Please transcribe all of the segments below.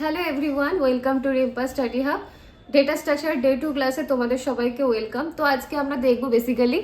Hello everyone, welcome to Rimpa study hub. Data structure day 2 ক্লাসে তোমাদের সবাইকে ওয়েলকাম। তো আজকে আমরা দেখব basically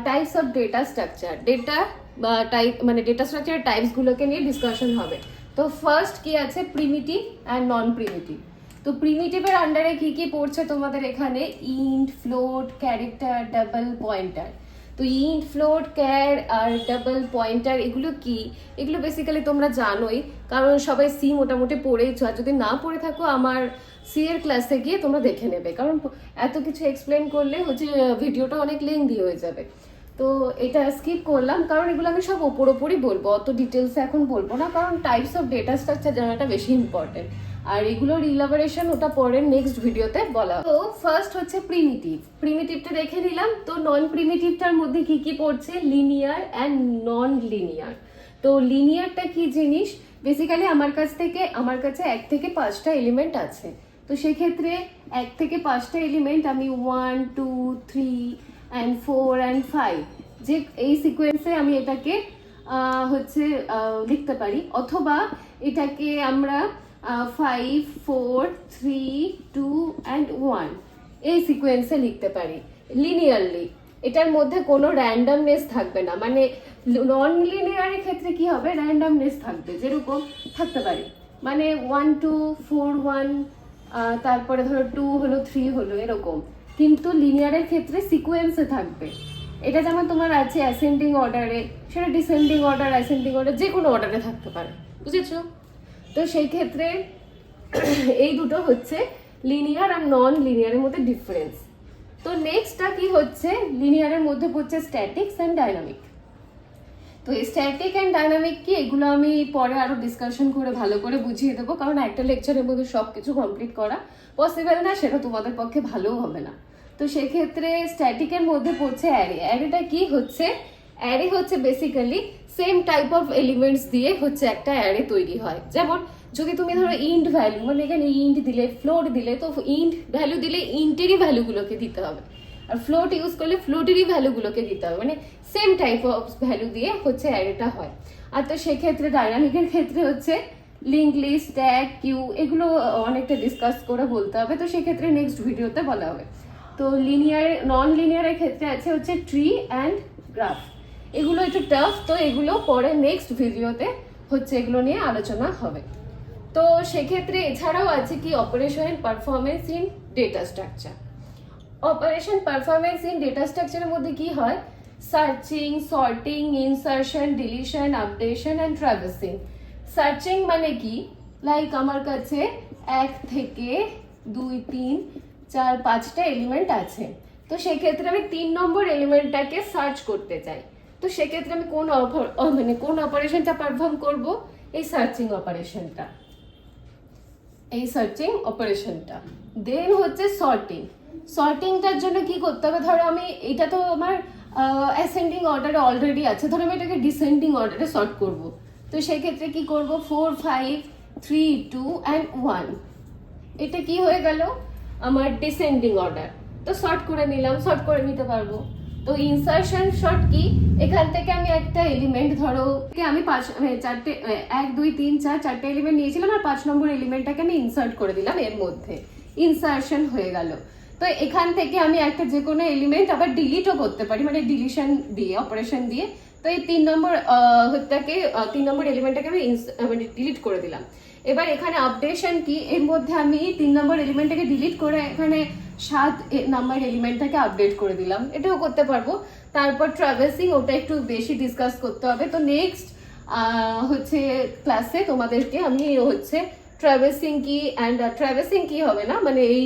types of data structure. Data বা টাইপ মানে ডেটা স্ট্রাকচারের টাইপসগুলোকে নিয়ে ডিসকাশন হবে। তো ফার্স্ট কি আছে, প্রিমিটিভ অ্যান্ড নন প্রিমিটিভ। তো প্রিমিটিভের আন্ডারে কি কি পড়ছে তোমাদের এখানে, int, float, character, double pointer. তো ইন্ট, ফ্লোট, ক্যার আর ডাবল পয়েন্টার এগুলো কি, এগুলো বেসিক্যালি তোমরা জানোই, কারণ সবাই সি মোটামুটি পড়েইছো। আর যদি না পড়ে থাকো আমার সি এর ক্লাসে গিয়ে তোমরা দেখে নেবে, কারণ এত কিছু এক্সপ্লেন করলে হচ্ছে ভিডিওটা অনেক লেন্দি হয়ে যাবে। তো এটা স্কিপ করলাম, কারণ এগুলো আমি সব ওপরই বলবো, অত ডিটেলসে এখন বলবো না, কারণ টাইপস অফ ডেটা স্ট্রাকচার জানাটা বেশি ইম্পর্টেন্ট। আর এগুলোর ইলাবোরেশন ওটা পরের নেক্সট ভিডিওতে বলা। তো ফার্স্ট হচ্ছে প্রিমিটিভ। প্রিমিটিভটা দেখে নিলাম। তো নন প্রিমিটিভটার মধ্যে কি কি পড়ছে, লিনিয়ার অ্যান্ড নন লিনিয়ার। তো লিনিয়ারটা কি জিনিস, বেসিক্যালি আমার কাছে 1 থেকে 5টা এলিমেন্ট আছে। তো সেক্ষেত্রে 1 থেকে 5টা এলিমেন্ট আমি 1, 2, 3 and 4 and 5 যে এই সিকোয়েন্সে আমি এটাকে লিখতে পারি, অথবা এটাকে আমরা 5, 4, 3, 2 and 1 এই সিকোয়েন্সে লিখতে পারি লিনিয়ারলি। এটার মধ্যে কোনো র্যান্ডমনেস থাকবে না, মানে নন লিনিয়ারের ক্ষেত্রে কি হবে, র্যান্ডমনেস থাকবে, যেরকম থাকতে পারে মানে 1, 2, 4, 1, তারপরে ধরো 2 হলো, 3 হলো, এরকম। কিন্তু লিনিয়ারের ক্ষেত্রে সিকোয়েন্সে থাকবে। এটা যেমন তোমার আছে অ্যাসেন্ডিং অর্ডারে, সেটা ডিসেন্ডিং অর্ডার, অ্যাসেন্ডিং অর্ডার যে কোনো অর্ডারে থাকতে পারে, বুঝেছো? তো সেই ক্ষেত্রে এই দুটো হচ্ছে লিনিয়ার আর নন লিনিয়ারের মধ্যে ডিফারেন্স। তো নেক্সটটা কি হচ্ছে, লিনিয়ারের মধ্যে পড়ছে স্ট্যাটিক্স অ্যান্ড ডাইনামিক। তো এই স্ট্যাটিক অ্যান্ড ডাইনামিক কি, এগুলো আমি পরে আরো ডিসকাশন করে ভালো করে বুঝিয়ে দেবো, কারণ একটা লেকচারের মধ্যে সবকিছু কমপ্লিট করা পসিবল না, সেটা তোমাদের পক্ষে ভালোও হবে না। তো সেক্ষেত্রে স্ট্যাটিকের মধ্যে পড়ছে অ্যারে। অ্যারেটা কি হচ্ছে, অ্যারে হচ্ছে basically same type of elements দিয়ে হচ্ছে একটা অ্যারে তৈরি হয়। যেমন যদি তুমি ধরো ইন্ট ভ্যালু, মানে এখানে ইন্ট দিলে, ফ্লোট দিলে, তো ইন্ট ভ্যালু দিলে ইন্টেরই ভ্যালুগুলোকে দিতে হবে, আর ফ্লোট ইউজ করলে ফ্লোটেরই ভ্যালুগুলোকে দিতে হবে, মানে সেম টাইপ অফ ভ্যালু দিয়ে হচ্ছে অ্যারেটা হয়। আর তো সেক্ষেত্রে ডাইনামিকের ক্ষেত্রে হচ্ছে লিঙ্ক লিস্ট, ট্যাগ, কিউ, এগুলো অনেকটা ডিসকাস করে বলতে হবে, তো সেক্ষেত্রে নেক্সট ভিডিওতে বলা হবে। তো লিনিয়ার নন লিনিয়ারের ক্ষেত্রে আছে হচ্ছে ট্রি অ্যান্ড গ্রাফ। এগুলো একটু টাফ, তো এগুলো পরে নেক্সট ভিডিওতে হচ্ছে এগুলো নিয়ে আলোচনা হবে। তো সেক্ষেত্রে এছাড়াও আছে কি, operation performance in data structure. Operation performance in data স্ট্রাকচারের মধ্যে কি হয়, searching, sorting, insertion, deletion, updation and traversing. Searching মানে কি, লাইক আমার কাছে 1 থেকে 2, 3, 4, 5টা এলিমেন্ট আছে। তো সেক্ষেত্রে আমি 3 নম্বর এলিমেন্টটাকে সার্চ করতে চাই। তো সেক্ষেত্রে আমি কোন অপারেশনটা পারফর্ম করব, এই সার্চিং অপারেশনটা, দেন হচ্ছে সর্টিং। সর্টিংটার জন্য কি করতে হবে, ধরো আমি এটা তো আমার অ্যাসেন্ডিং অর্ডারে অলরেডি আছে, ধরো আমি এটাকে ডিসেন্ডিং অর্ডারে সর্ট করব। তো সেক্ষেত্রে কি করব, 4, 5, 3, 2 and 1, এটা কি হয়ে গেল আমার ডিসেন্ডিং অর্ডার। তো সর্ট করে নিতে পারবো। তো ইনসারশন শর্ট কি, এখান থেকে আমি একটা এলিমেন্ট, ধরো আমি 1, 2, 3, 4 এলিমেন্ট নিয়েছিলাম, আর 5 নম্বর এলিমেন্টটাকে আমি ইনসার্ট করে দিলাম এর মধ্যে, ইনসারশন হয়ে গেল। তো এখান থেকে আমি একটা যে কোনো এলিমেন্ট আবার ডিলিটও করতে পারি, মানে ডিলিশন দিয়ে, অপারেশন দিয়ে। তো এই 3 নম্বর এলিমেন্টটাকে আমি মানে ডিলিট করে দিলাম। এবার এখানে আপডেশন কি, এর মধ্যে আমি 3 নম্বর এলিমেন্টটাকে ডিলিট করে এখানে 7 নম্বর এলিমেন্টটাকে আপডেট করে দিলাম, এটাও করতে পারবো। তারপর ট্রাভার্সিং, ওটা একটু বেশি ডিসকাস করতে হবে। তো নেক্সট হচ্ছে ক্লাসে তোমাদেরকে আমি হচ্ছে ট্রাভার্সিং কি হবে না, মানে এই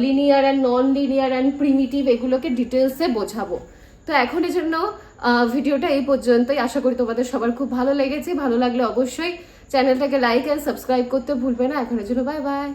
linear and non linear and primitive এগুলোকে ডিটেলসে বোঝাবো। তো এখনের জন্য ভিডিওটা এই পর্যন্তই। আশা করি তোমাদের সবার খুব ভালো লেগেছে। ভালো লাগলে অবশ্যই চ্যানেলটাকে লাইক অ্যান্ড সাবস্ক্রাইব করতে ভুলবে না। এখনের জন্য বাই বাই।